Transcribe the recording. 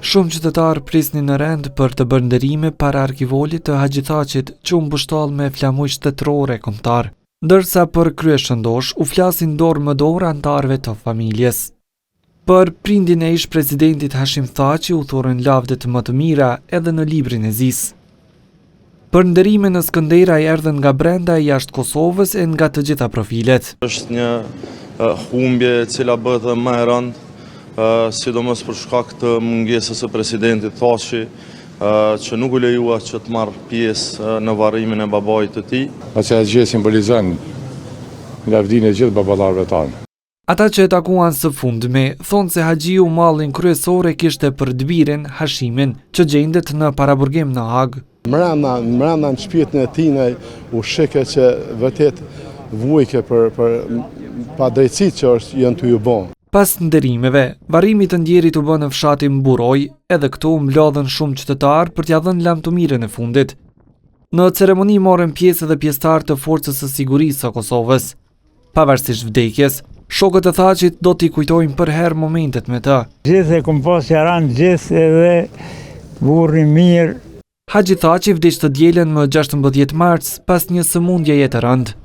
Shumë qytetarë prisnin në rend për të bërë nderime para arkivolit të Haxhi Thaçit që u mbështall me flamuj shtetërore kombëtar, ndërsa për kryeshëndosh u flasin dorë më dorë anëtarëve të familjes. Për prindin e ish presidentit Hashim Thaçi u thurën lavdet më të mira edhe në librin e Zis. Për nderime në Skënderaj erdhën nga brenda e jashtë Kosovës e nga të gjitha profilet. Është një humbje e cila bëhet më e rëndë, sidomos për shkak të mungesës së presidentit Thaçi, që nuk u lejua që të marrë pjesë në varrimin e babait të tij. Atë gjë simbolizon lavdinë e gjithë baballarëve tanë. Ata që e takuan së fundmi thonë se Haxhiu mallin kryesore kishte për dbirin Hashimin, që gjendet në paraburgim në Hag. Mbrana në shpirtin e tij u sheke që vërtet vujke për padrejtësitë që janë të ju bën. Pas nderimeve, varrimi të ndjerit u bë në fshatin Buroj, edhe këtu mblodhen shumë qytetarë për t'ia dhënë lamtumirën e fundit. Në ceremoni morën pjesë edhe pjesëtarë të Forcës së Sigurisë së Kosovës. Pavarësisht vdekjes, shokët e Thaçit do t'i kujtojnë për herë momentet me të. Gjithë e kom pas jaran, gjithë edhe burri mirë. Haxhi Thaçi vdiq të dielën më 16 mars pas një sëmundjeje të rëndë.